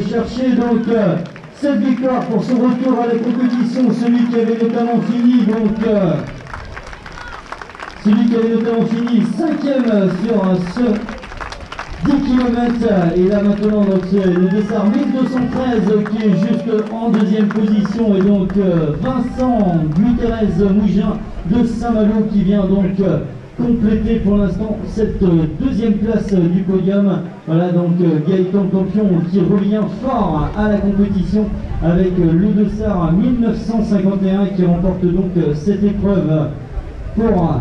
chercher donc cette victoire pour son retour à la compétition, celui qui avait notamment fini cinquième sur ce 10 km. Et là maintenant donc c'est le Dessart 1213 qui est juste en deuxième position, et donc Vincent Guterres Mougin de Saint-Malo qui vient donc compléter pour l'instant cette deuxième place du podium. Voilà donc Gaëtan Campion qui revient fort à la compétition avec le Dessart 1951 qui remporte donc cette épreuve pour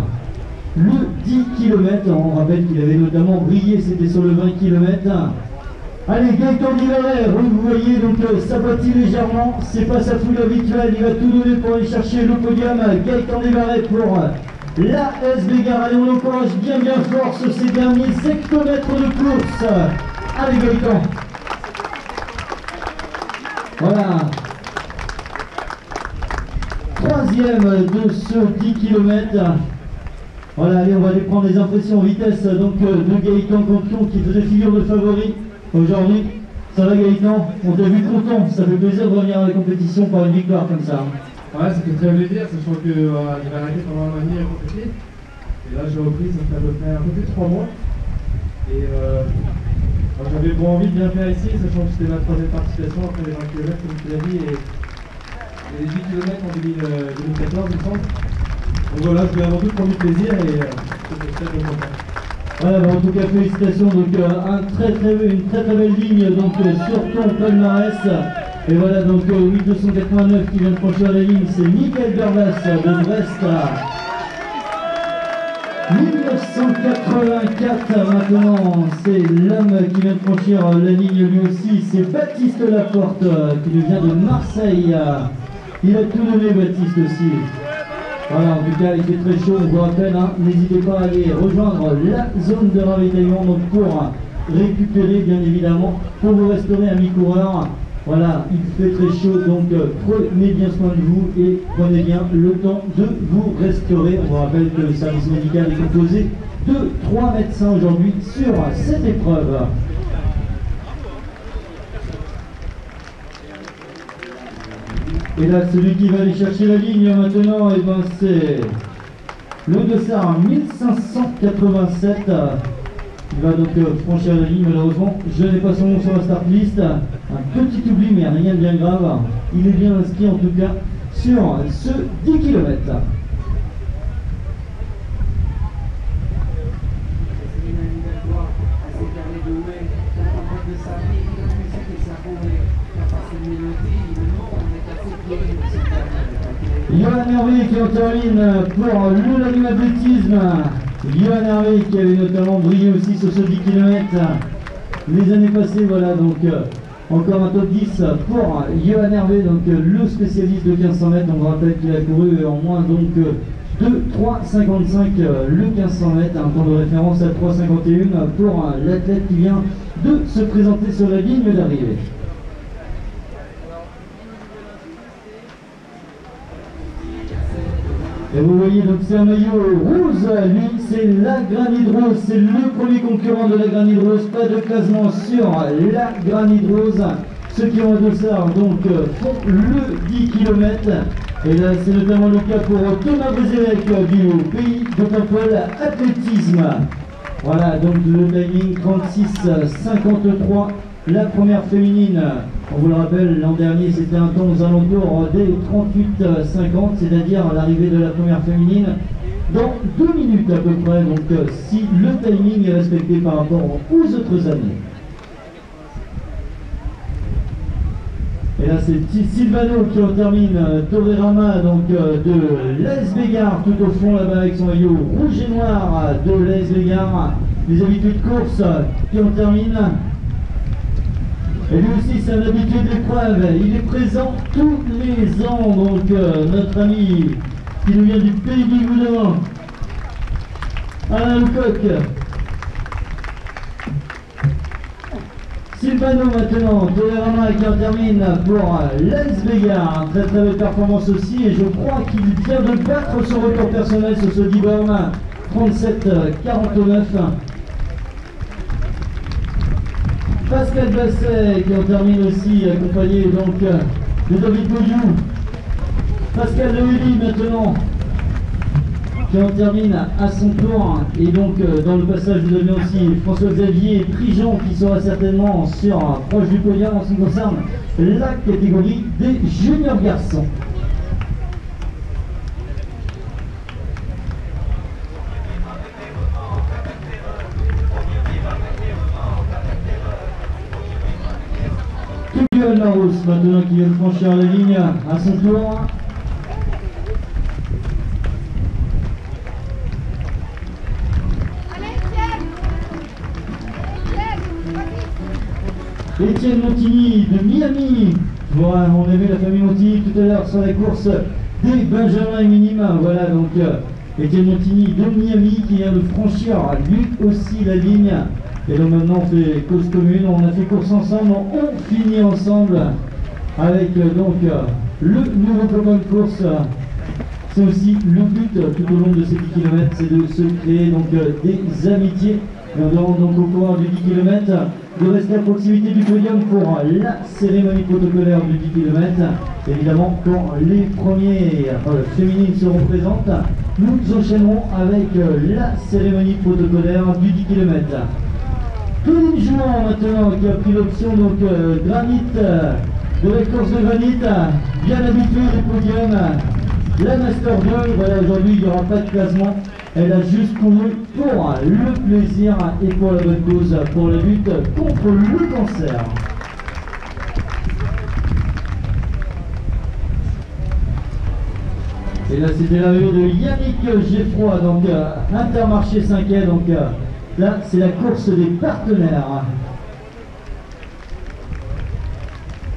le 10 km. On rappelle qu'il avait notamment brillé, c'était sur le 20 km. Allez, Gaëtan Desmarais, vous voyez donc s'abattit légèrement, c'est pas sa foule habituelle, il va tout donner pour aller chercher le podium. Gaëtan Desmarais pour la SB Gare. Allez, on l'encourage bien fort sur ces derniers hectomètres de course. Allez Gaëtan. Voilà. Troisième de ce 10 km. Voilà, allez, on va aller prendre les impressions en vitesse donc de Gaëtan Campion qui faisait figure de favori aujourd'hui. Ça va Gaëtan? On t'a vu content, ça fait plaisir de revenir à la compétition par une victoire comme ça. Ouais, ça fait très plaisir, sachant que j'avais arrêté pendant un an et demi à compétir. Et là j'ai repris, ça fait à peu près un peu plus de 3 mois. Et j'avais bon envie de bien faire ici, sachant que c'était ma troisième participation après les 20 km comme tu l'as dit, et les 10 km en 2014 il me semble. Donc voilà, je voulais avant tout prendre du plaisir et j'étais très content. Voilà, bah en tout cas félicitations, donc une très belle ligne donc sur ton palmarès. Et voilà donc 1289 qui vient de franchir la ligne, c'est Michael Berlas de Brest. 1984 maintenant, c'est l'homme qui vient de franchir la ligne lui aussi, c'est Baptiste Laporte qui nous vient de Marseille. Il a tout donné Baptiste aussi. Voilà, en tout cas il fait très chaud, on vous rappelle, hein, n'hésitez pas à aller rejoindre la zone de ravitaillement donc pour récupérer bien évidemment, pour vous restaurer à mi-coureur. Voilà, il fait très chaud, donc prenez bien soin de vous et prenez bien le temps de vous restaurer. On vous rappelle que le service médical est composé de 3 médecins aujourd'hui sur cette épreuve. Et là, celui qui va aller chercher la ligne maintenant, et ben c'est le Dessart 1587. Il va donc franchir la ligne, malheureusement. Je n'ai pas son nom sur la start list. Un petit oubli, mais rien de bien grave. Il est bien inscrit en tout cas sur ce 10 km. Johan Hervé qui en termine pour l'Ulanime Athlétisme. Johan Hervé qui avait notamment brillé aussi sur ce 10 km les années passées. Voilà donc encore un top 10 pour Johan Hervé, donc le spécialiste de 1500 mètres. On vous rappelle qu'il a couru en moins donc de 3,55 le 1500 mètres, un temps de référence à 3,51 pour l'athlète qui vient de se présenter sur la ligne d'arrivée. Et vous voyez donc c'est un maillot rose, lui c'est la Granide Rose, c'est le premier concurrent de la Granide Rose, pas de classement sur la Granide Rose. Ceux qui ont un Dessart donc font le 10 km. Et là c'est notamment le cas pour Thomas Brézélec du Pays de Paimpol Athlétisme. Voilà donc le timing 36,53. La première féminine, on vous le rappelle, l'an dernier c'était un temps aux alentours des 38,50, c'est-à-dire l'arrivée de la première féminine dans 2 minutes à peu près, donc si le timing est respecté par rapport aux autres années. Et là c'est Silvano qui en termine, Torerama donc de l'ASB Gare tout au fond là-bas avec son maillot rouge et noir de l'ASB Gare, les habitués de course qui en terminent. Et lui aussi c'est un habitué de l'épreuve, il est présent tous les ans, donc notre ami qui nous vient du pays du Gouvernement, Alain Lecoq. Silvano maintenant, Torerama qui en termine pour l'ASB Gare, très belle performance aussi, et je crois qu'il vient de battre son record personnel sur ce 10 bornes, 37,49. Pascal Basset qui en termine aussi, accompagné donc de David Boyou. Pascal Leheli maintenant qui en termine à son tour. Et donc dans le passage vous avez aussi François-Xavier Prigent qui sera certainement proche du podium en ce qui concerne la catégorie des juniors garçons. Tuguel Maros maintenant qui vient de franchir la ligne à son tour. Étienne Montigny de Miami. Voilà, on a vu la famille Montigny tout à l'heure sur la course des Benjamins minimes. Voilà donc Étienne Montigny de Miami qui vient de franchir lui aussi la ligne. Et donc maintenant on fait cause commune, on a fait course ensemble, on finit ensemble avec donc le nouveau copain de course. C'est aussi le but tout au long de ces 10 km, c'est de se créer donc des amitiés. Et on demande donc au coureur du 10 km de rester à proximité du podium pour la cérémonie protocolaire du 10 km. Évidemment, quand les premières féminines seront présentes, nous enchaînerons avec la cérémonie protocolaire du 10 km. Claudine Jouan maintenant qui a pris l'option donc granit de la course de granit, bien habituée du podium. La Master 2, voilà, aujourd'hui il n'y aura pas de classement. Elle a juste couru pour le plaisir et pour la bonne cause, pour la lutte contre le cancer. Et là c'était l'arrivée de Yannick Geffroy, donc Intermarché 5e, donc là c'est la course des partenaires.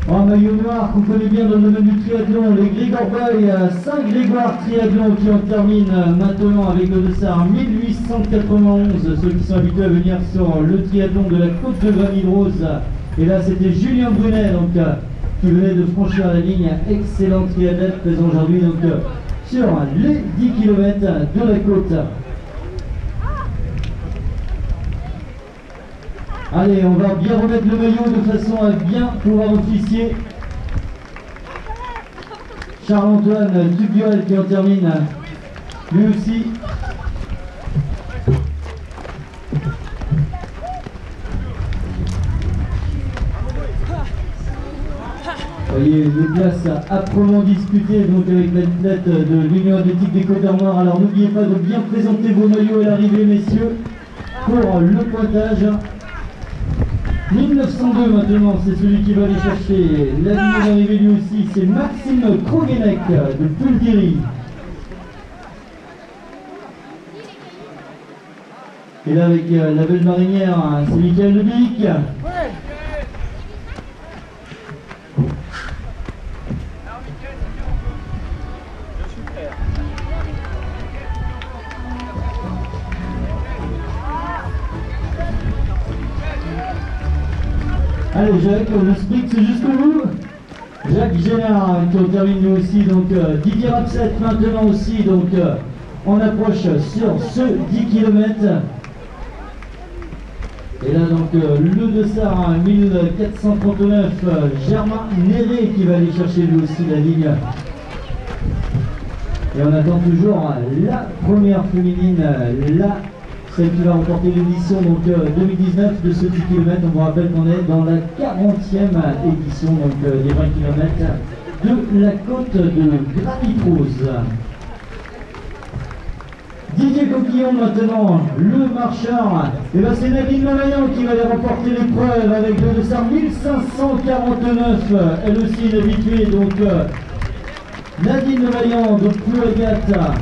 En maillot noir qu'on connaît bien dans le domaine du triathlon, les Grégor Boy, Saint-Grégoire Triathlon qui en termine maintenant avec le dossard 1891, ceux qui sont habitués à venir sur le triathlon de la côte de Grammy-Rose. Et là c'était Julien Brunet donc, qui venait de franchir la ligne, excellent triathlète présent aujourd'hui donc sur les 10 km de la côte. Allez, on va bien remettre le maillot de façon à bien pouvoir officier. Charles-Antoine Tuguel qui en termine lui aussi. Vous voyez les places âprement disputées donc avec l'athlète de l'Union athlétique des Côtes d'Armor. Alors n'oubliez pas de bien présenter vos maillots à l'arrivée, messieurs, pour le pointage. 1902 maintenant, c'est celui qui va aller chercher la ligne d'arrivée lui aussi, c'est Maxime Krogenek de Pulgiri. Et là avec la belle marinière, c'est Michael Lebic. Allez Jacques, le sprint c'est jusqu'au bout. Jacques Génard qui en termine lui aussi, donc Didier Rapset maintenant aussi, donc on approche sur ce 10 km. Et là donc le dossard 1439, Germain Néré qui va aller chercher lui aussi la ligne. Et on attend toujours la première féminine, celle qui va remporter l'édition 2019 de ce 10 km. On vous rappelle qu'on est dans la 40e édition des 20 km de la côte de Granit-Rose. Didier Coquillon maintenant, le marcheur. Et bien c'est Nadine Levaillant qui va aller remporter l'épreuve avec le dossard 1549. Elle aussi une habituée, donc Nadine Levaillant de Plouagat.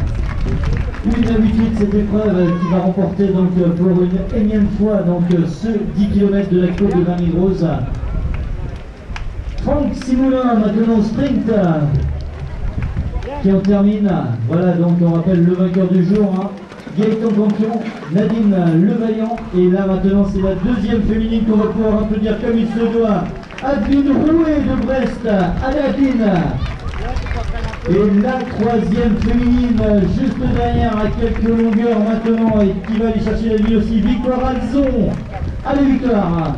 Une habitude de cette épreuve qui va remporter donc pour une énième fois donc ce 10 km de la côte de Grammy-Rose. Franck Simoulin maintenant au sprint qui en termine. Voilà donc on rappelle le vainqueur du jour, Gaëtan Campion, Nadine Levaillant. Et là maintenant c'est la deuxième féminine qu'on va pouvoir applaudir comme il se doit. Adeline Rouet de Brest. Allez Adeline. Et la troisième féminine, juste derrière, à quelques longueurs maintenant, et qui va aller chercher la ligne aussi, Victoire Alzon. Allez Victoire.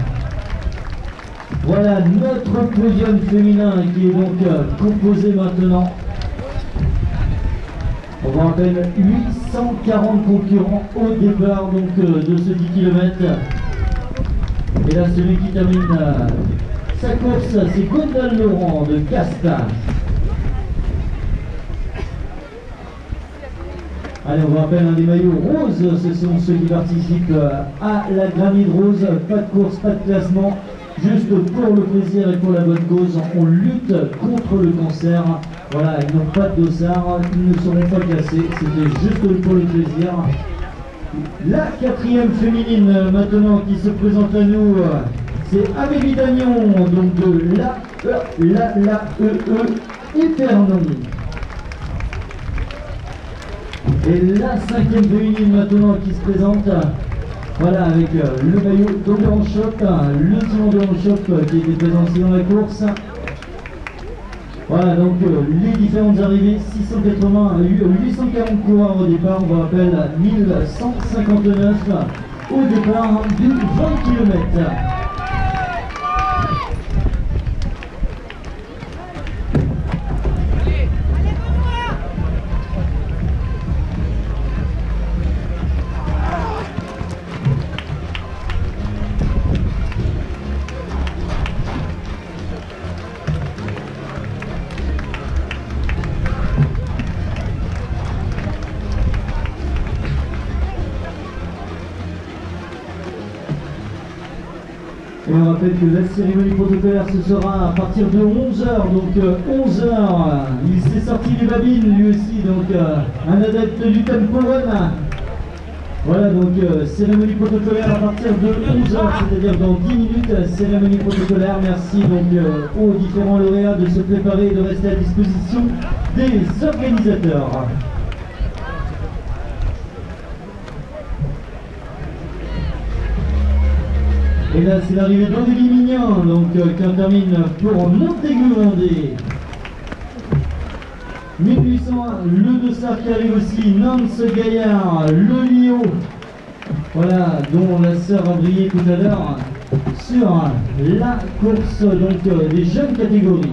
Voilà notre podium féminin qui est donc composé maintenant. On voit à peine 840 concurrents au départ donc, de ce 10 km. Et là, celui qui termine sa course, c'est Gwendal Laurent de Casta. Allez, on vous rappelle, des maillots roses, ce sont ceux qui participent à la Grammy de Rose. Pas de course, pas de classement, juste pour le plaisir et pour la bonne cause. On lutte contre le cancer. Voilà, ils n'ont pas de dossard, ils ne seront pas classés, c'était juste pour le plaisir. La quatrième féminine maintenant qui se présente à nous, c'est Amélie Dagnon, donc de la Épernon. Et la cinquième féminine maintenant qui se présente, voilà, avec le maillot d'Endurance Shop, le team Endurance Shop qui était présent aussi dans la course. Voilà donc les différentes arrivées, 840 coureurs au départ, on vous rappelle 1159 au départ du 20 km. Et on rappelle que la cérémonie protocolaire ce sera à partir de 11h, donc 11h, il s'est sorti du babine lui aussi, donc un adepte du tempo run. Voilà donc cérémonie protocolaire à partir de 11h, c'est-à-dire dans 10 minutes, cérémonie protocolaire. Merci donc aux différents lauréats de se préparer et de rester à disposition des organisateurs. Et là, c'est l'arrivée d'Aurélie Mignon, donc qui en termine pour Montaigu-Vendée. 1801, le dossard qui arrive aussi, Nance Gaillard, le Lio, voilà, dont la sœur a brillé tout à l'heure sur la course donc, des jeunes catégories.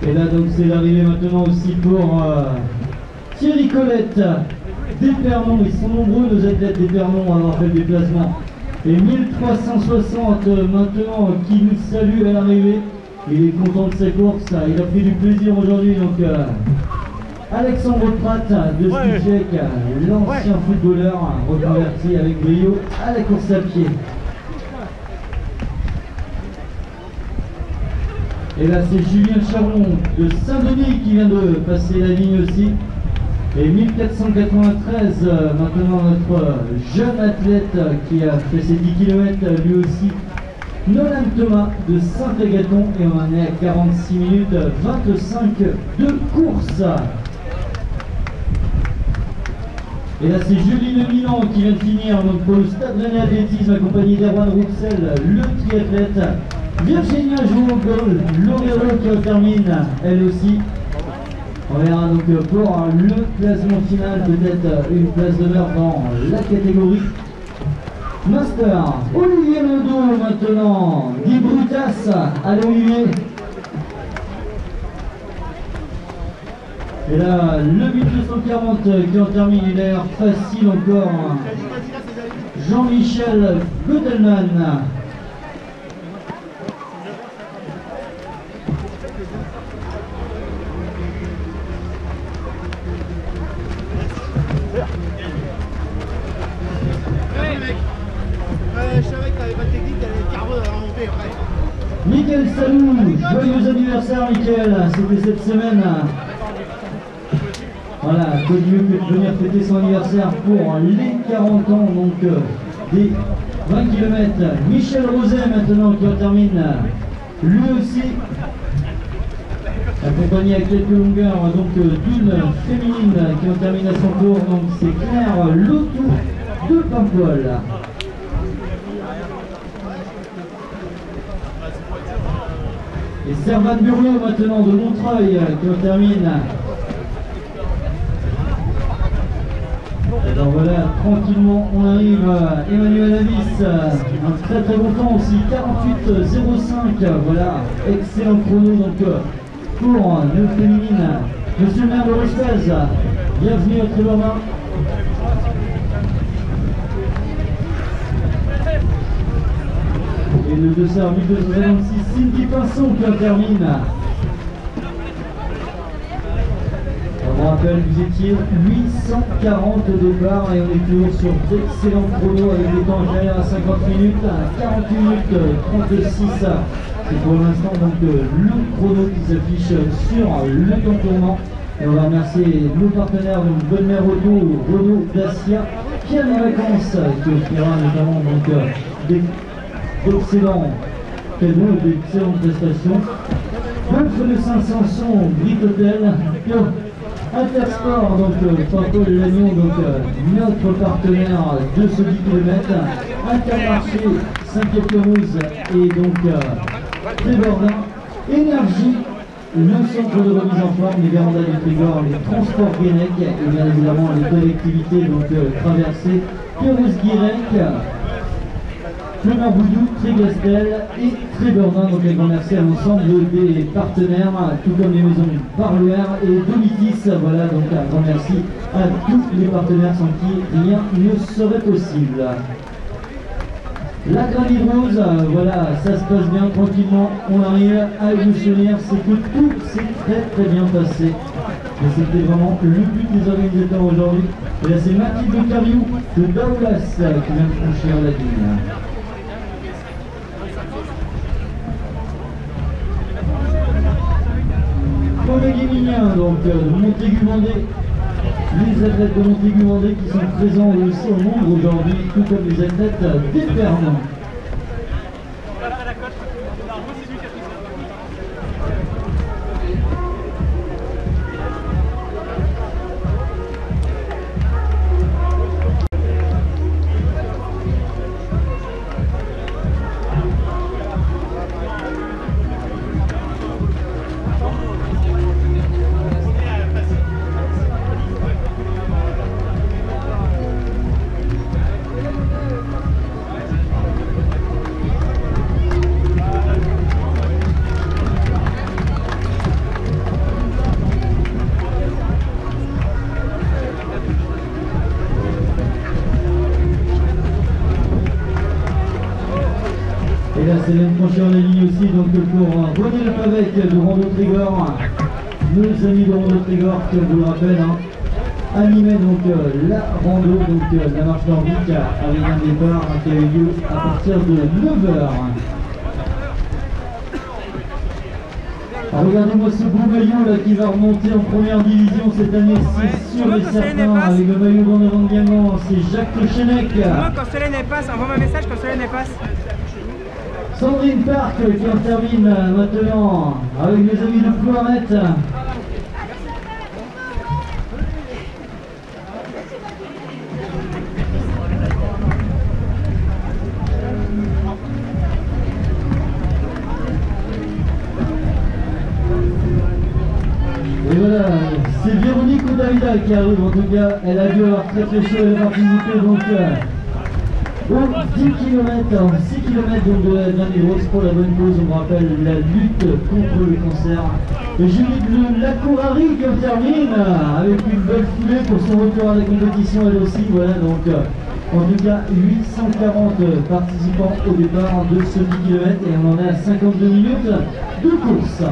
Et là donc c'est l'arrivée maintenant aussi pour Thierry Colette d'Épernon. Ils sont nombreux nos athlètes d'Épernon à avoir fait le déplacement. Et 1360 maintenant qui nous salue à l'arrivée. Il est content de sa course, il a pris du plaisir aujourd'hui. Donc Alexandre Pratt de Skijek, l'ancien footballeur reconverti avec brio à la course à pied. Et là c'est Julien Charlon de Saint-Denis qui vient de passer la ligne aussi. Et 1493 maintenant notre jeune athlète qui a fait ses 10 km lui aussi. Nolan Thomas de Saint-Agathon et on en est à 46 minutes 25 de course. Et là c'est Julie Le Milan qui vient de finir donc pour le Stade Rennais Athlétisme accompagné d'Erwan Rouxel, le triathlète. Virginia Jouot-Gol, L'Oréal qui termine elle aussi. On verra donc pour le classement final, peut-être une place d'honneur dans la catégorie Master. Olivier Londo maintenant, Guy Brutas, allez Olivier. Et là, le 1240 qui en termine, il a l'air facile encore. Jean-Michel Gotelman. Je savais que t'avais pas de technique, t'avais le carreau à remonter après. Mickaël Salou, joyeux anniversaire Mickaël, c'était cette semaine. Voilà, quoi de mieux que de venir fêter son anniversaire pour les 40 ans donc des 20 km. Michel Roset maintenant qui en termine lui aussi, accompagné à quelques longueurs donc d'une féminine qui en termine à son tour, donc c'est Claire Lotou de Paimpol. Et Servan Burlot maintenant de Montreuil qui en termine. Alors voilà, tranquillement on arrive à Emmanuel Avis, un très très bon temps aussi, 48,05, voilà, excellent chrono donc pour nos féminines. Monsieur le maire de Rospez, bienvenue à Trébornin. Et le 1226, Cindy Pinson qui en termine. On rappelle, vous étiez 840 au départ et on est toujours sur d'excellents chronos avec des temps inférieurs à 50 minutes, à 40 minutes 36. C'est pour l'instant donc le chrono qui s'affiche sur le contournement. Et on va remercier nos partenaires, donc Bonne Mère Auto, Renault, Dacia, Pierre des Vacances qui offrira notamment donc d'excellents cadeaux, d'excellentes prestations. Golf de 500 son, Brit Hotel, Intersport, donc Paul Lagnon, donc notre partenaire de ce 10 km, Intermarché, Saint-Pierre-Perouse et donc Trébornin, Énergie, le centre de remise en forme, les vérandas du Trégor, les transports Guénec et bien évidemment les collectivités donc traversées, Pérouse-Guirec, Fleur Boudou, Trégastel et Trébornin. Donc un grand merci à l'ensemble des partenaires, tout comme les maisons Parloir et Domitis. Voilà, donc un grand merci à tous les partenaires sans qui rien ne serait possible. La Granite Rose, voilà, ça se passe bien tranquillement, on arrive à vous souvenir, c'est que tout s'est très très bien passé. Et c'était vraiment le but des organisateurs aujourd'hui. Et là c'est Mathilde Cariou de Daoulas qui vient de franchir la ligne. Pour le Guéminien, donc Montaigu-Vendée. Les athlètes de Montaigu-Vendée qui sont présents aussi au nombre aujourd'hui, tout comme les athlètes d'Épernay. Et là c'est même franchir la ligne aussi donc pour René Lepavec de Rando Trégor, nos amis de Rando Trégor qui on vous le rappelle animaient donc la rando, donc la marche nordique avec un départ qui a eu lieu à partir de 9h. Regardez-moi ce beau maillot là qui va remonter en première division cette année, c'est sûr et certain, avec le maillot d'en avant de Guingamp, c'est Jacques Chenec. Moi quand Solène passe, envoie un message quand Solène passe. Sandrine Park qui en termine maintenant avec les amis de Plouaret. Et voilà, c'est Véronique Oudavida qui arrive, en tout cas elle a dû avoir très très chaud, elle a participé donc au 10 km, 6 km donc de la Granite Rose pour la bonne cause, on rappelle la lutte contre le cancer. Et Julie de Lacourari qui en termine avec une belle foulée pour son retour à la compétition elle aussi, voilà donc en tout cas 840 participants au départ de ce 10 km et on en est à 52 minutes de course.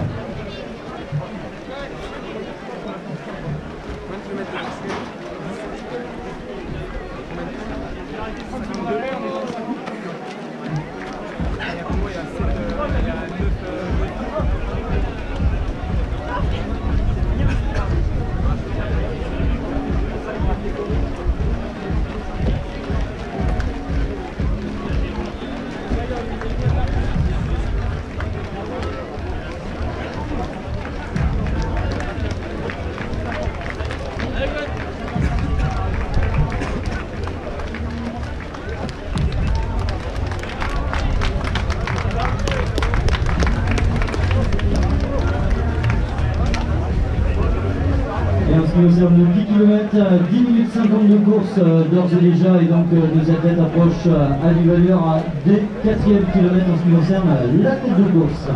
ce qui concerne le 10 km, 10 minutes 50 de course d'ores et déjà, et donc nos athlètes approchent à l'allure des 4e kilomètres en ce qui concerne la tête de course.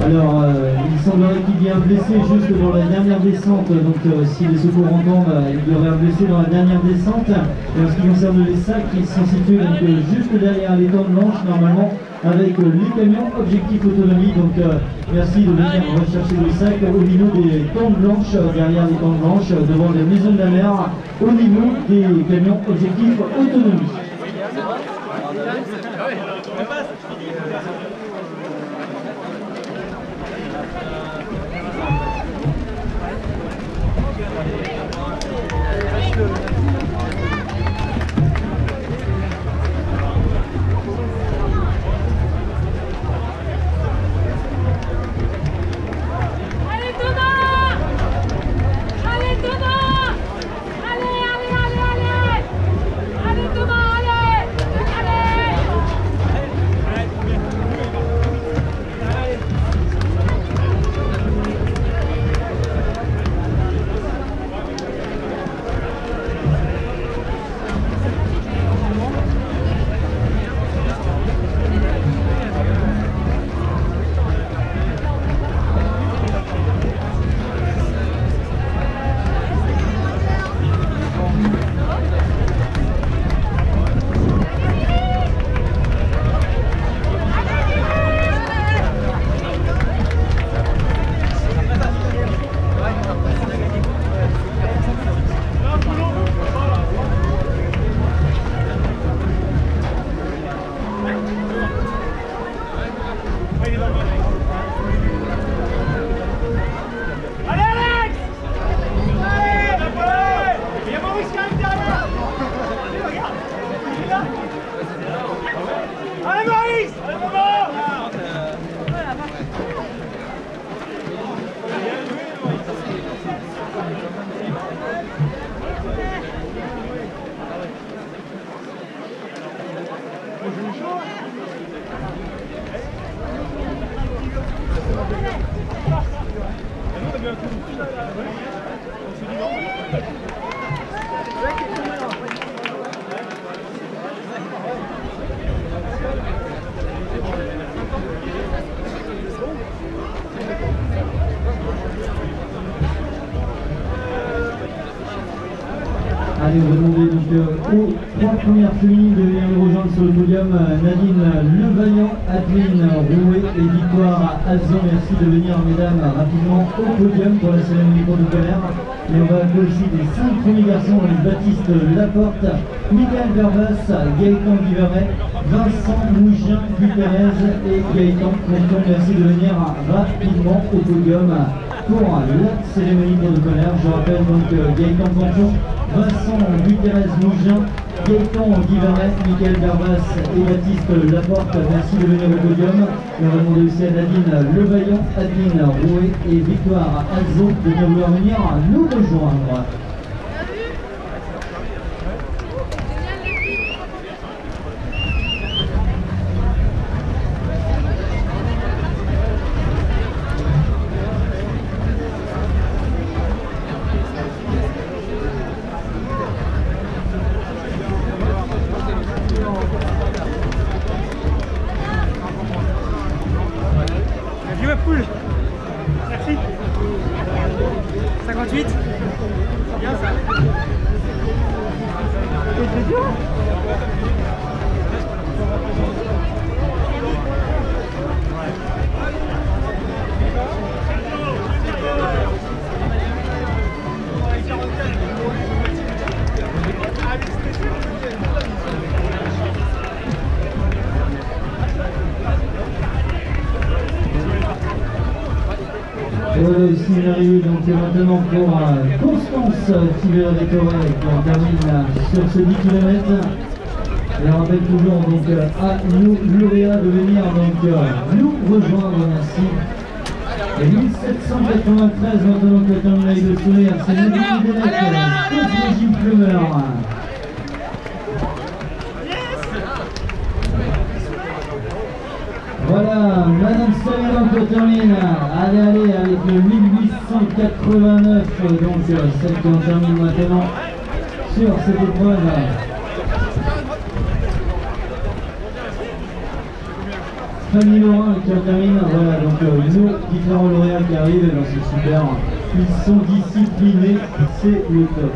Alors, il semblerait qu'il y ait un blessé juste dans la dernière descente, donc si les secours entendent, il y aurait un blessé dans la dernière descente. Et en ce qui concerne les sacs, ils sont situés donc, juste derrière les tentes blanches, normalement, avec les camions Objectif Autonomie. Donc, merci de venir rechercher le sac au niveau des tentes blanches, derrière les tentes blanches, devant les maisons de la mer, au niveau des camions Objectif Autonomie. Allez, on va demander donc aux trois premières féminines de venir nous rejoindre sur le podium. Nadine Levaillant, Adeline Rouet et Victoire Azon. Merci de venir, mesdames, rapidement au podium pour la cérémonie protocolaire. Et on va appeler aussi les 5 premiers garçons, Baptiste Laporte, Michael Verbas, Gaëtan Guiveret, Vincent Mougin, Guy Pérez et Gaëtan Conton. Merci de venir rapidement au podium pour la cérémonie protocolaire. Je rappelle donc Gaëtan Canton, Vincent Guterres-Mougin, Gaëtan Guivaret, Michael Garbas et Baptiste Laporte. Merci de venir au podium. Et on va demander aussi à Nadine Levaillant, Adeline Rouet et Victoire Alzo de bien vouloir venir nous rejoindre. Liverpool. Merci. 58. C'est bien ça. C'est dur. Voilà aussi une arrivée donc maintenant pour Constance Tivera-Décoré qui en termine sur ce 10 km. Et on rappelle toujours donc à nous lauréats de venir donc nous rejoindre, merci. Et 1793 maintenant que termine avec le sourire, c'est Nadine Delec, Cosmo Plumeur. Voilà, Madame Sullivan qui termine. Allez, avec le 1889, donc celle qui en termine maintenant sur cette épreuve. Fanny Laurent qui en termine. Voilà, donc nos différents lauréats qui arrivent, et c'est super. Ils sont disciplinés, c'est le top.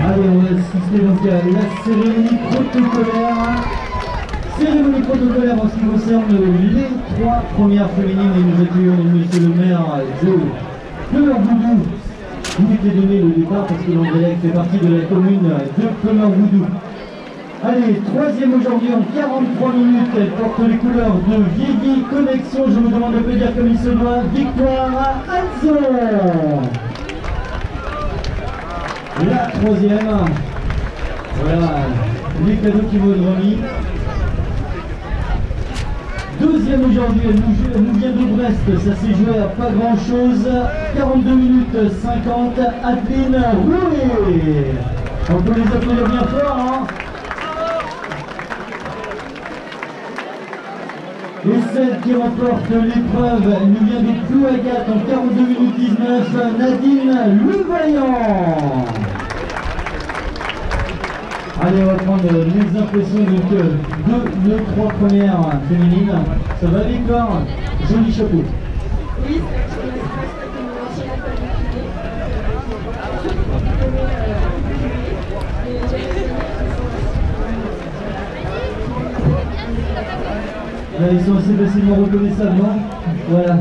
Allez, on va assister donc à la cérémonie protocolaire. Cérémonie protocolaire en ce qui concerne les 3 premières féminines. Et nous accueillons monsieur le maire de Plumeur-Boudou. Il était donné le départ parce que l'Andrélec fait partie de la commune de Plumeur-Boudou. Allez, 3e aujourd'hui en 43 minutes. Elle porte les couleurs de Vivi Connexion. Je vous demande de dire comme il se doit. Victoire Alzo. La 3e, voilà, les cadeaux qui vont être remis. 2e aujourd'hui, elle nous vient de Brest, ça s'est joué à pas grand chose. 42 minutes 50, Adeline Rouet. On peut les applaudir bien fort, hein. Et celle qui remporte l'épreuve, elle nous vient de Plouagat en 42 minutes 19, Nadine Levaillant. Allez, on va prendre les impressions donc, de nos 3 premières féminines. Ça va, Victoire? Joli chapeau. Oui, là, ils sont assez facilement reconnaissables, non? Voilà.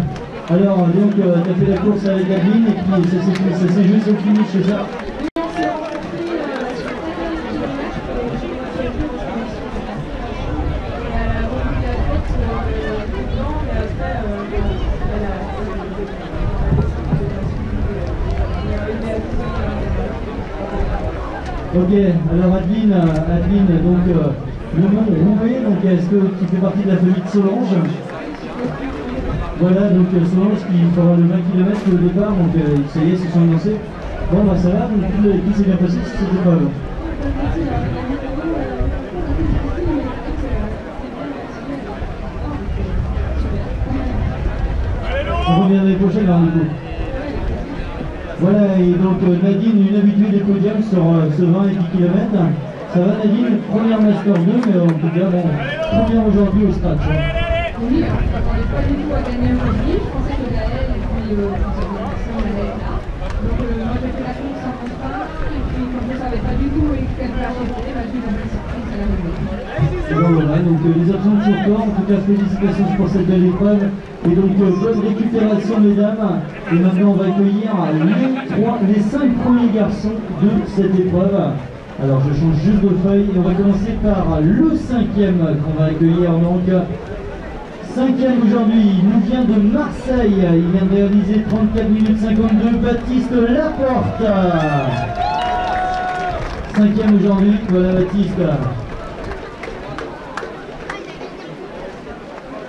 Alors, donc, tu as fait la course avec Adeline et puis ça s'est joué sur le finish, c'est ça? Ok, alors Adeline, donc le nom Rouet, donc est-ce que tu fais partie de la famille de Solange? Voilà, donc Solange qui fera le 20 km au départ, donc ça y est, ils se sont lancés. Bon bah ça va, donc tout s'est bien passé, c'était pas long. impressionnant du coup. Voilà, et donc Nadine, une habituée des podiums sur ce 20 et 10 km. Ça va Nadine, première Master 2, mais en tout cas, bon, première aujourd'hui au scratch. Oui, je ne m'attendais pas du tout à gagner aujourd'hui. Je pensais que Gaël et puis Vincent allaient être là. Donc moi j'ai fait la course sans contrainte. Et puis comme je ne savais pas du tout quelle place j'étais, je suis tombée surprise à l'arrivée. Bon, voilà, donc les absents de surcorps, en tout cas félicitations pour cette belle épreuve. Et donc bonne récupération mesdames. Et maintenant on va accueillir les 5 premiers garçons de cette épreuve. Alors je change juste de feuille et on va commencer par le 5e qu'on va accueillir. Donc 5e aujourd'hui, il nous vient de Marseille. Il vient de réaliser 34 minutes 52, Baptiste Laporte. 5e aujourd'hui, voilà Baptiste.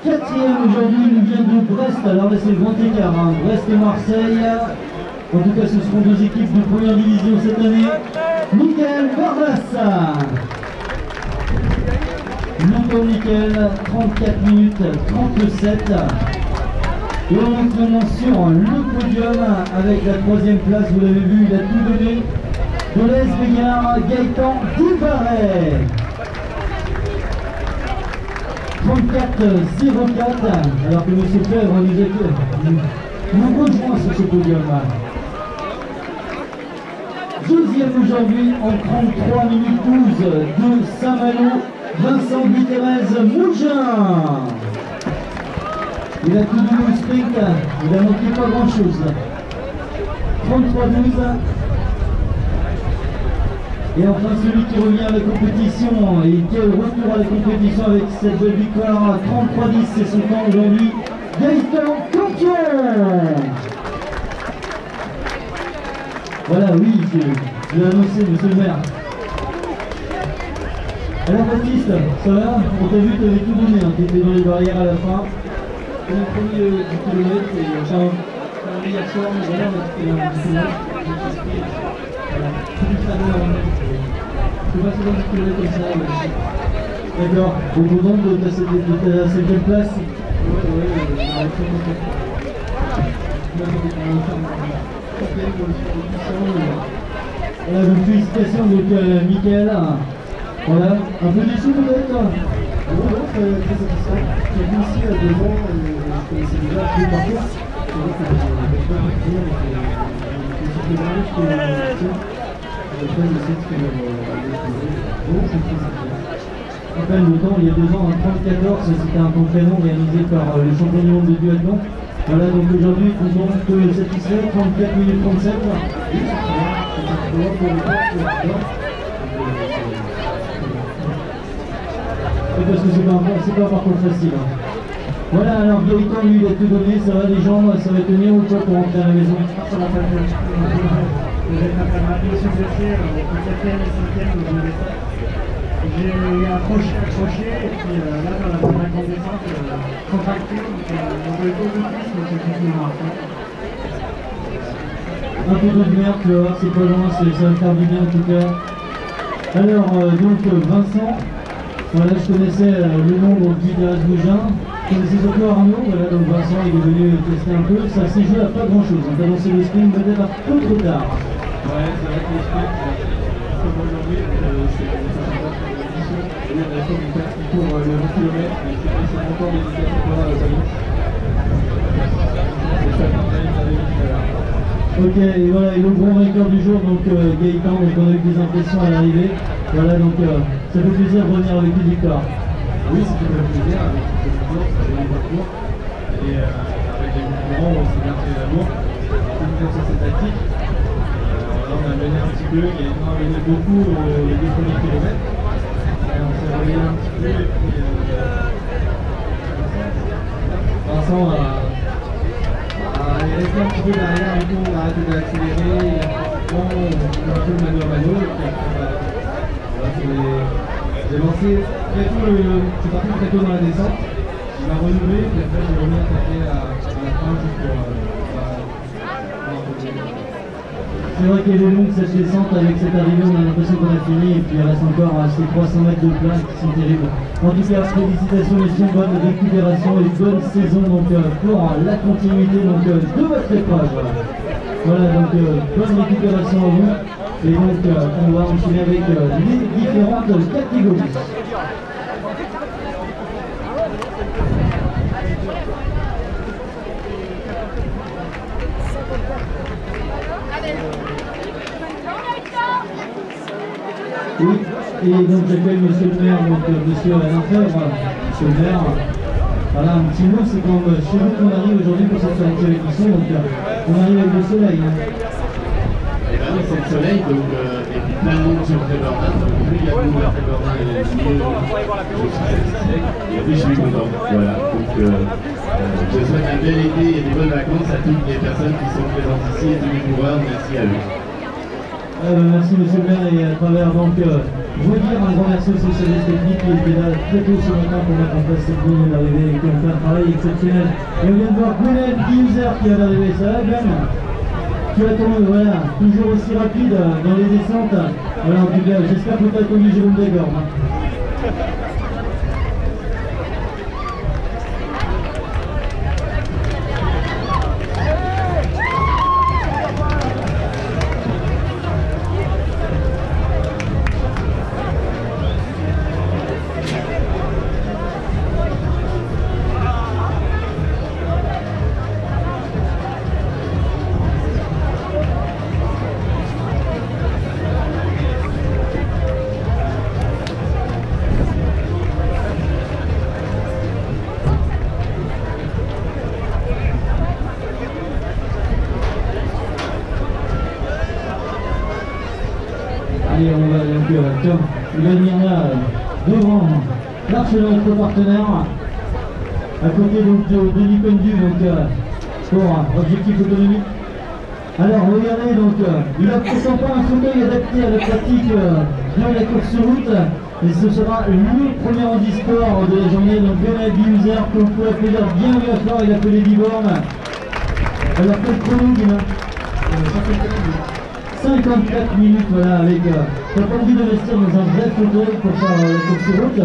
4e aujourd'hui, il nous vient de Brest. Alors là c'est le grand écart, hein. Brest et Marseille. En tout cas ce seront deux équipes de première division cette année. Michael Varlas. Longtemps Michael, 34 minutes 37. Et on monte maintenant sur le podium avec la 3e place, vous l'avez vu, il a tout donné. Dolez Béguard, Gaëtan Duvaret. 34-04, alors que M. Fèvre nous rejoint sur ce podium. Deuxième aujourd'hui en 33 minutes 12 de Saint-Malo, Vincent Guiterrez Mougin. Il a tout donné au sprint, il a manqué pas grand chose. 33-12. Et enfin celui qui revient à la compétition et qui est au retour à la compétition avec cette belle victoire à 33-10, c'est son temps aujourd'hui, Gaëtan Campion. Voilà, oui, je l'ai annoncé, monsieur le maire. Alors Baptiste, ça va? On t'a vu, tu avais tout donné, hein. Tu étais dans les barrières à la fin. C'est le premier 10 km et j'ai un hier soir, mais voilà, on a fait un 10 km. Voilà, c'est du travail en même. Je peux passer dans 10 km comme ça. D'accord, au bout de ta 7e place. Ouais, Voilà, donc félicitations donc Mickaël. Voilà, un peu déçu peut-être? Non, très satisfait. J'ai vu ici à 2 ans, je connaissais déjà tout le parcours. C'est vrai que je n'avais pas de dire, mais je suis vraiment que je fais le site que bon, je suis Je rappelle le temps, il y a 2 ans, en 34, c'était un temps prénom réalisé par le champion du monde de duathlon. Voilà, donc aujourd'hui, ils sont donc satisfaits, 34 minutes 37. Parce que c'est pas un parcours facile. Hein. Voilà, alors Gaëtan, lui, il a tout donné, ça va les jambes, ça va tenir ou quoi pour rentrer à la maison? Ça va pas tenir. Vous êtes un peu rapide sur le pied, entre 4e et 5e, vous voulez ça. J'ai accroché, et puis là, dans la première grande descente, contracté, donc on peut le tour de plus, mais c'est plus noir. Un peu d'eau de mer, tu vas voir, c'est pas loin, ça va faire du bien en tout cas. Alors, donc Vincent, voilà, je connaissais le nom de Guiterrez Mougin, je connaissais surtout Arnaud, voilà, donc Vincent il est venu tester un peu, ça s'est joué à pas grand chose, on a lancé le sprint peut-être un peu trop tard. Ouais, c'est vrai que le sprint, comme aujourd'hui, pour le 20 km, mais c'est encore des indicateurs à la salle. Ok, et voilà, et le gros vainqueur du jour, donc Gaëtan, donc on a eu des impressions à l'arrivée. Voilà, donc ça fait plaisir de revenir avec une victoire. Oui, ça fait plaisir, avec cette course, avec les parcours, et avec les concurrents, on s'est bien fait l'amour. Une course assez tactique. Là, on a mené un petit peu, Gaëtan a mené beaucoup les 2 premiers kilomètres. On s'est relayé un petit peu, et puis Vincent il restait un petit peu derrière, du coup on a arrêté d'accélérer, on a un peu le mano à mano, et puis après, j'ai lancé très tôt, je suis parti très tôt dans la descente, il m'a renouvelé, puis après j'ai remis attaqué à la fin juste pour un peu de... C'est vrai qu'elle est longue cette descente, avec cette arrivée on a l'impression qu'on a fini et puis il reste encore ces 300 mètres de plat qui sont terribles. En tout cas, félicitations messieurs, bonne récupération et bonne saison donc, pour la continuité donc, de votre épreuve. Voilà donc bonne récupération à vous et donc on va enchaîner avec les différentes catégories. Oui, et donc j'accueille monsieur le maire, donc monsieur Alain Fèvre, monsieur le maire. Voilà, un petit mot, c'est comme chez nous qu'on arrive aujourd'hui pour cette soirée avec Lisson, donc on arrive avec le soleil. Hein. Et ben oui, c'est le soleil, donc, et puis plein de monde sur Trébernin, donc plus il y a de monde à Trébernin et mieux je suis satisfait, et plus je suis content. Voilà, donc je souhaite un bel été et des bonnes vacances à toutes les personnes qui sont présentes ici et tous les coureurs, merci à eux. Merci monsieur le maire et à travers donc vous dire un grand merci au socialiste technique qui était là très tôt ce matin pour mettre en place cette ligne d'arrivée et qui ont fait un travail exceptionnel. Et on vient de voir Gwenel Guilzer qui vient d'arriver, ça va Gwen? Tu as tourné, voilà, toujours aussi rapide dans les descentes. Voilà en tout cas, j'espère que tu as connu Jérôme Degorme. Allez, on va donc, tiens, il va venir là, devant l'arche de notre partenaire, à côté donc de Denis Pendu, donc pour objectif autonomie. Alors regardez, donc il a pourtant pas un fauteuil adapté à la pratique de la course sur route, et ce sera le premier handisport de la journée, donc Gwenel Guilzer, qu'on peut applaudir bien fort, il a appelé Liborne. Alors quel chrono, Guillaume 54 minutes, voilà, avec t'as pas envie d'investir dans un vrai fauteuil pour faire la course sur route.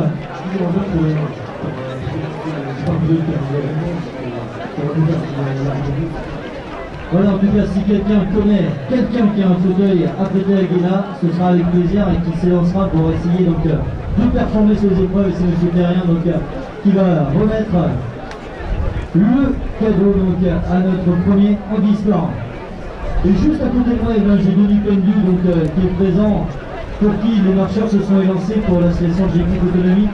Voilà, en tout cas, si quelqu'un connaît quelqu'un qui a un fauteuil à prêter à Guéna, ce sera avec plaisir et qui s'élancera pour essayer donc de performer sur les épreuves. Et c'est M. Terrien donc qui va remettre le cadeau donc à notre premier handisport. Et juste à côté de moi, j'ai Denis Pendu donc, qui est présent, pour qui les marcheurs se sont élancés pour la sélection de l'équipe autonomie.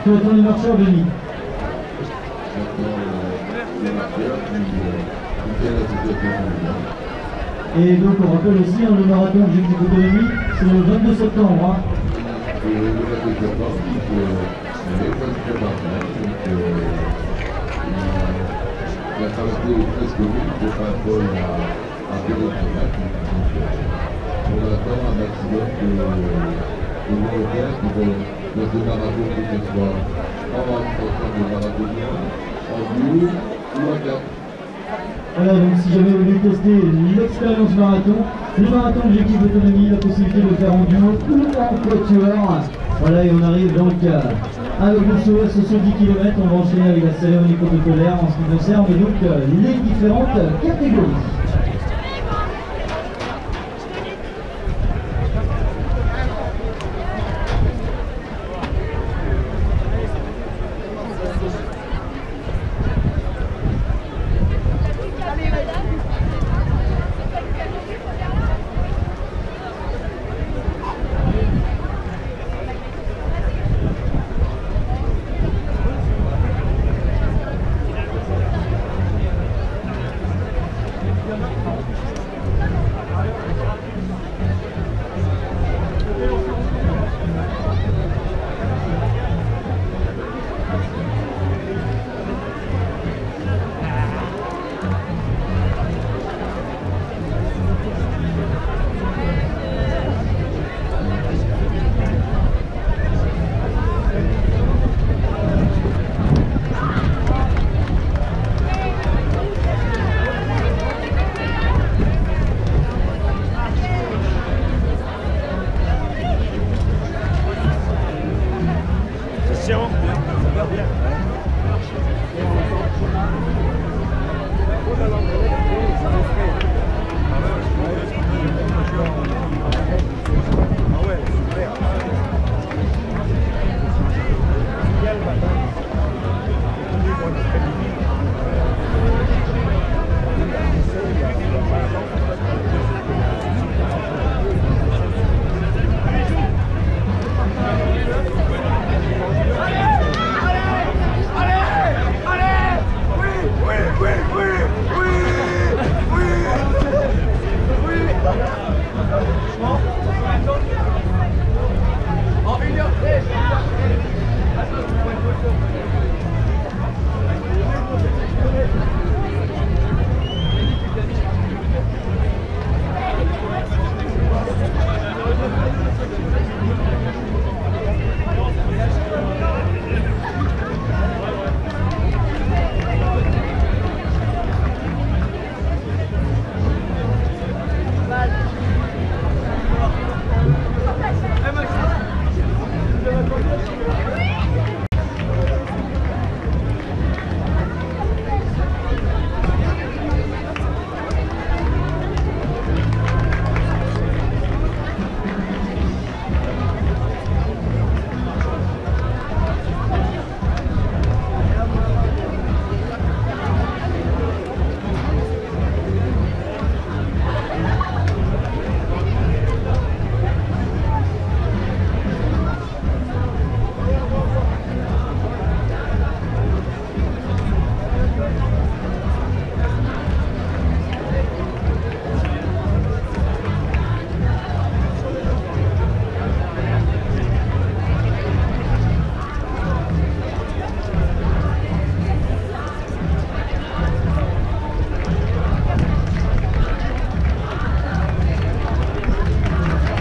Que attendent les marcheurs, Denis? Et donc on rappelle aussi le marathon de l'équipe autonomie, c'est le 22 septembre. Hein. Le 22 septembre, il a traversé presque 1000 de Saint-Paul à Pérotin. On attend un maximum de volontaires pour ce marathon, que ce soit en organisation de marathoniens, en duo ou en quatre. Voilà, donc si jamais vous voulez tester l'expérience marathon, le marathon de l'équipe autonomie, la possibilité de le faire en duo ou en quatuor. Voilà, et on arrive donc avec le saut sur 10 km, on va enchaîner avec la cérémonie protocolaire en ce qui concerne donc les différentes catégories.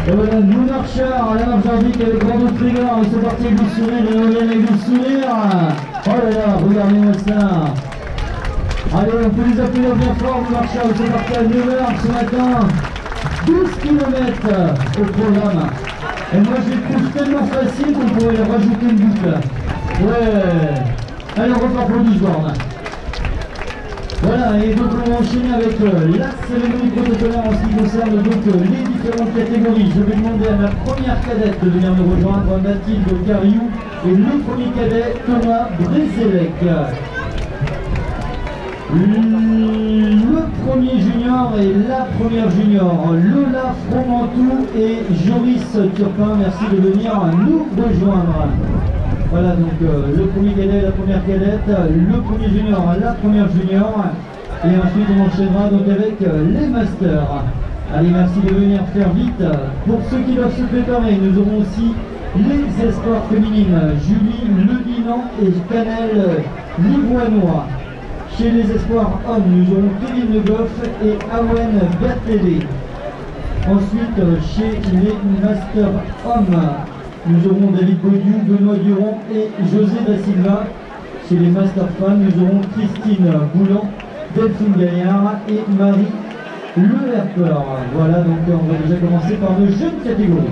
Et voilà, nous marcheurs à la Marjardie avec Grand Trigger, ils sont partis avec du sourire, ils reviennent avec du sourire. Oh là là, regardez-moi ça. Allez, on peut les applaudir bien fort, nous marcheurs, ils sont partis à 9h ce matin. 12 km au programme. Et moi je les trouve tellement faciles qu'on pourrait leur rajouter une boucle. Ouais. Allez, on repart pour 12 bornes. Voilà, et donc on va enchaîner avec la cérémonie protocolaire en ce qui concerne donc les différentes catégories. Je vais demander à ma première cadette de venir me rejoindre, Mathilde Cariou, et le premier cadet, Thomas Brézélec. Le premier junior et la première junior, Lola Fromentou et Joris Turpin, merci de venir nous rejoindre. Voilà donc le premier cadet, la première cadette, le premier junior, la première junior, et ensuite on enchaînera donc avec les masters. Allez, merci de venir faire vite. Pour ceux qui doivent se préparer, nous aurons aussi les espoirs féminines, Julie Ledinan et Canel Livoinois. Chez les espoirs hommes, nous aurons Kevin Le Goff et Awen Berthelé. Ensuite, chez les masters hommes, nous aurons David Baudiou, Benoît Durand et José Da Silva. Chez les Masters Femmes, nous aurons Christine Boulan, Delphine Gaillard et Marie Le Herpeur. Voilà, donc on va déjà commencer par nos jeunes catégories.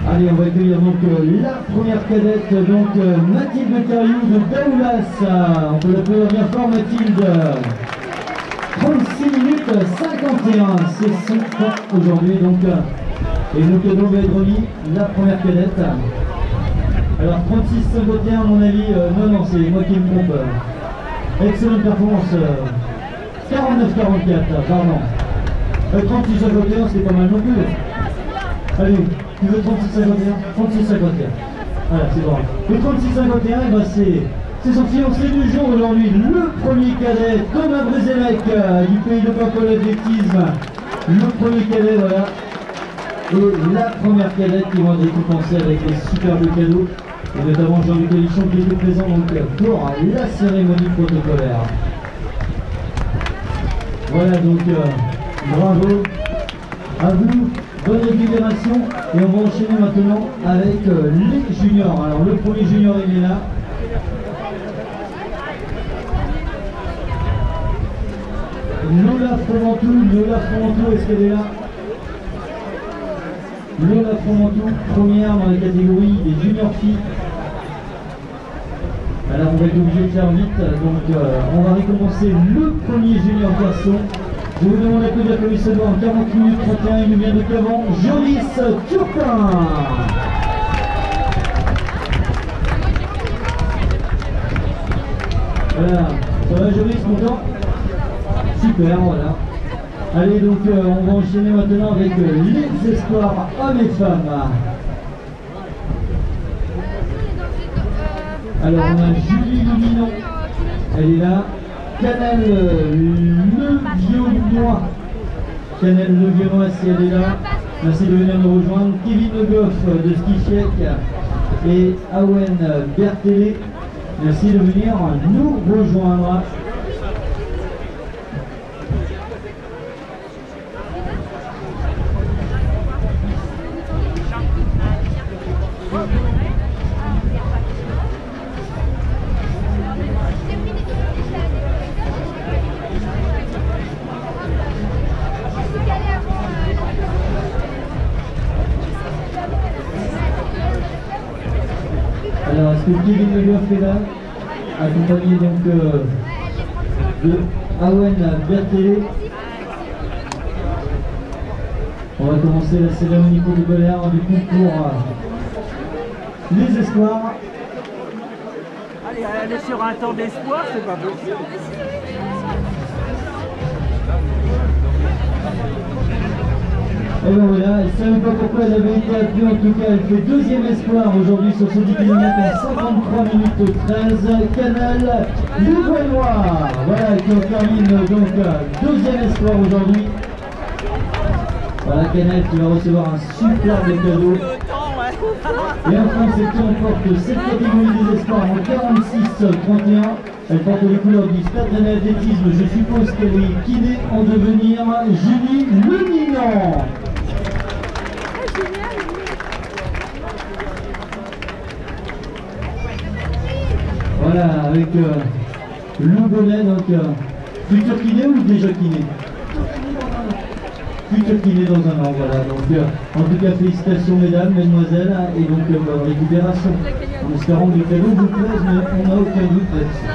Allez, on va accueillir donc la première cadette, donc Mathilde Cariou de Daoulas. On peut l'appeler bien fort, Mathilde. 36 minutes 51, c'est son temps aujourd'hui. Donc, et le cadeau va être remis, la première cadette. Alors 36-51 à mon avis, non, c'est moi qui me trompe. Excellente performance. 49-44, pardon. 36-51, c'est pas mal non plus. Allez, tu veux 36-51? 36-51. Voilà, c'est bon. Le 36-51, eh ben, c'est son fiancé du jour aujourd'hui. Le premier cadet, Thomas Brézélec, du pays de Paimpol Athlétisme. Le premier cadet, voilà. Et la première cadette qui vont être récompensées avec les superbes cadeaux. Et notamment Jean-Luc Elichon qui était présent donc, pour la cérémonie protocolaire. Voilà donc, bravo à vous. Bonne récupération et on va enchaîner maintenant avec les juniors. Alors le premier junior il est là. Lola Fromentou, est-ce qu'elle est là? Lola Fromentou, première dans la catégorie des juniors filles. Alors on va être obligé de faire vite, donc on va récompenser le premier junior garçon. Je vous demande d'applaudir comme il se doit en 40 minutes 31, il nous vient de Cavan, Joris Turpin. Voilà, ça va Joris, content? Super, voilà. Allez donc on va enchaîner maintenant avec les espoirs hommes et femmes. Alors on a Julie Luminon, elle est là. Canel Le-Vionnois. Canel Le-Vionnois si elle est là. Merci de venir nous rejoindre. Kevin Le Goff de Skifiec et Awen Berthelé. Merci de venir nous rejoindre. Alors, est-ce que Kevin Le Goff est là, accompagné donc de Awen Berthelé. On va commencer la cérémonie protocolaire du coup pour les espoirs. Allez, aller sur un temps d'espoir, c'est pas possible. Et ben voilà, elle ne savait pas pourquoi elle avait été appelée, en tout cas elle fait deuxième espoir aujourd'hui sur ce 10 km en 53 minutes 13. Canal Louvoinois, voilà qui en termine donc deuxième espoir aujourd'hui. Voilà Canal qui va recevoir un superbe cadeau. Et enfin c'est qui emporte cette catégorie des espoirs en 46-31. Elle porte les couleurs du Stade Rennais Athlétisme, je suppose qu'elle est kiné en devenir, Julie Luminon. Voilà, avec le bonnet, donc futur kiné ou déjà kiné? Futur kiné dans un an, voilà. Donc en tout cas, félicitations mesdames, mesdemoiselles, et donc bonne récupération. En espérant que le cadeau vous plaise, mais on n'a aucun doute là-dessus.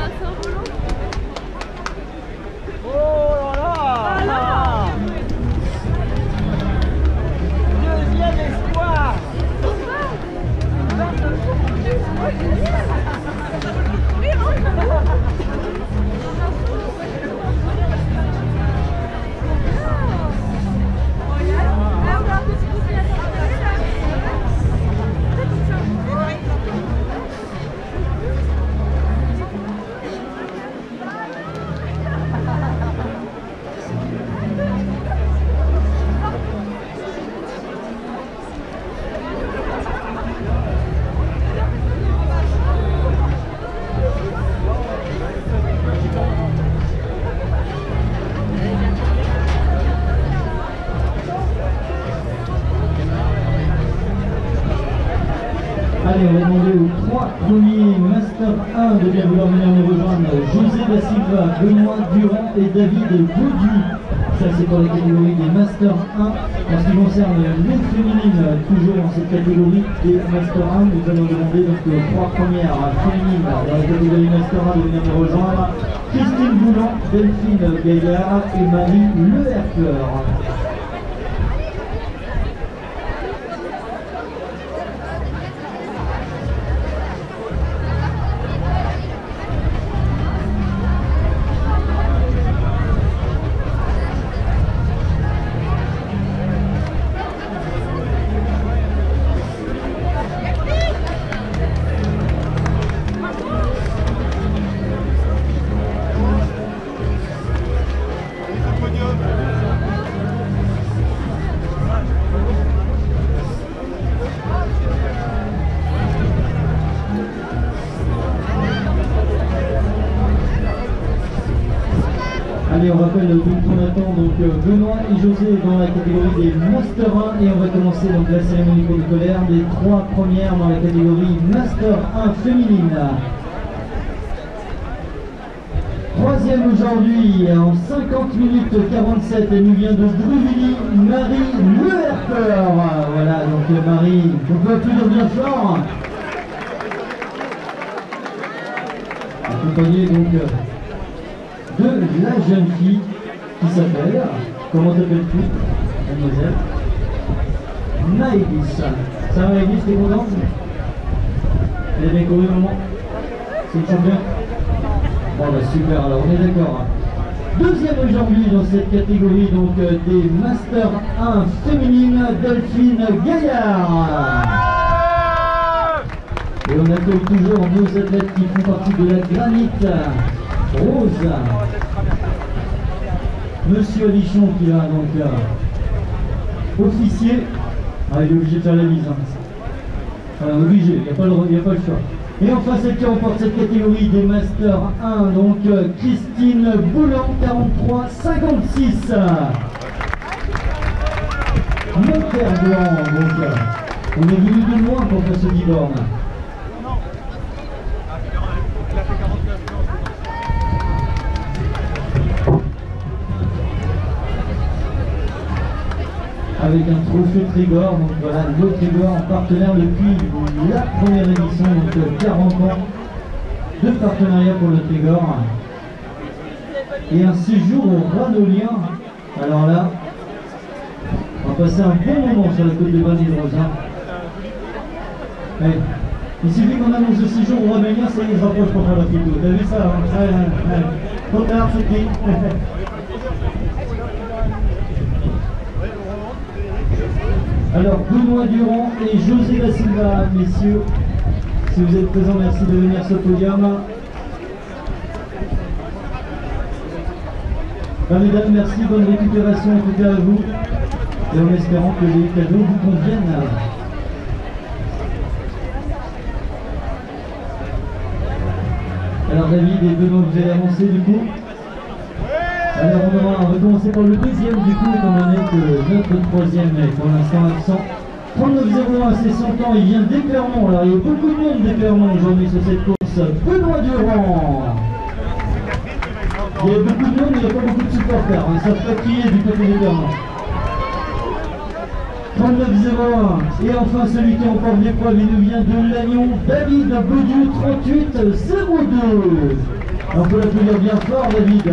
Allez, on va demander aux trois premiers Master 1 de bien vouloir venir nous rejoindre. José da Silva, Benoît Durand et David Baudu. Ça c'est pour la catégorie des Master 1. En ce qui concerne les féminines, toujours dans cette catégorie des Master 1, nous allons demander donc aux trois premières féminines dans la catégorie Master 1 de venir nous rejoindre. Christine Boulan, Delphine Gaillard et Marie Lehercleur. Allez, on rappelle donc on attend donc Benoît et José dans la catégorie des Master 1 et on va commencer donc la cérémonie protocolaire des 3 premières dans la catégorie Master 1 féminine. Troisième aujourd'hui en 50 minutes 47, elle nous vient de Druvily, Marie Leherper. Voilà, donc Marie, on peut applaudir bien fort. Accompagnée donc de la jeune fille qui s'appelle, comment t'appelles-tu, mademoiselle? Maëlys. Ça va Maëlys, t'es contente? Elle est bien courue maman? C'est une championne? Bon bah super, alors on est d'accord. Deuxième aujourd'hui dans cette catégorie donc des Master 1 féminines, Delphine Gaillard. Et on accueille toujours nos athlètes qui font partie de la granite rose. Monsieur Alichon qui a donc officier. Ah, il est obligé de faire la mise. Enfin, obligé, il n'y a pas le choix. Et enfin celle qui remporte cette catégorie des Master 1, donc Christine Boulan, 43-56. Monterre-Blanc, donc on est venu de loin pour faire ce 10 bornes. Avec un trophée Trégor, donc voilà, le Trégor en partenaire depuis la première édition, donc 40 ans de partenariat pour le Trégor. Et un séjour au Ranolien. Alors là, on va passer un bon moment sur la côte de Val-d'Hydrosa. Ouais. Il suffit qu'on annonce le séjour au Ranolien, ça y est, se rapproche pour faire la photo. T'as vu ça hein? Trop tard, c'est pris. Alors, Benoît Durand et José da Silva, messieurs, si vous êtes présents, merci de venir sur le podium. Ben, mesdames, merci, bonne récupération en tout cas à vous, et en espérant que les cadeaux vous conviennent. Alors David et Benoît, vous allez avancer du coup. Alors on va commencer par le deuxième du coup, étant donné que notre troisième est pour l'instant absent. 39-01, c'est son temps, il vient d'Épernon. Alors il y a beaucoup de monde d'Épernon aujourd'hui sur cette course. Benoît Durand. Il y a beaucoup de monde, mais il n'y a pas beaucoup de supporters. Ils ne savent pas crier du côté d'Épernon. 39-01. Et enfin celui qui remporte l'épreuve, il nous vient de Lannion, David Baudieu, 38-02. On peut l'applaudir bien fort, David.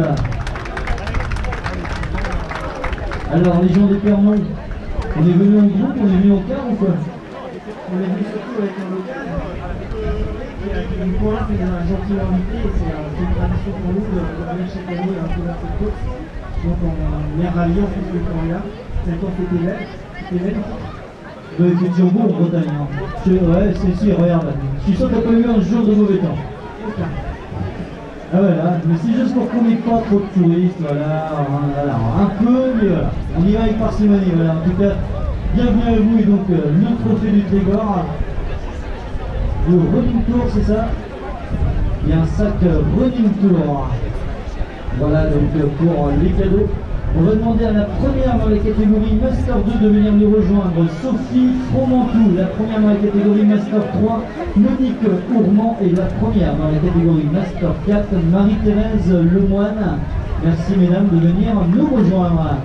Alors, les gens d'Épernon, on est venu en groupe, on est venu en car ou quoi? On est venu surtout avec un local qui nous pointe, il a un gentil invité et c'est une tradition pour nous de venir chaque année un peu vers cette course. Donc on est ralliés en fait ce temps-là. Cette course était belle. C'est toujours beau en Bretagne. Hein. Ouais, c'est si, regarde. Je suis sûr que t'as pas eu un jour de mauvais temps. Aucun. Ah voilà, mais c'est juste pour qu'on n'ait pas trop de touristes, voilà, un peu, mais voilà, on y va avec parcimonie, voilà, en tout cas, bienvenue à vous, et donc le trophée du Trégor, le Running Tour, c'est ça? Il y a un sac Running Tour, voilà, donc pour les cadeaux. On va demander à la première dans la catégorie Master 2 de venir nous rejoindre, Sophie Fromentou, la première dans la catégorie Master 3, Monique Ourmand et la première dans la catégorie Master 4, Marie-Thérèse Lemoine. Merci mesdames de venir nous rejoindre.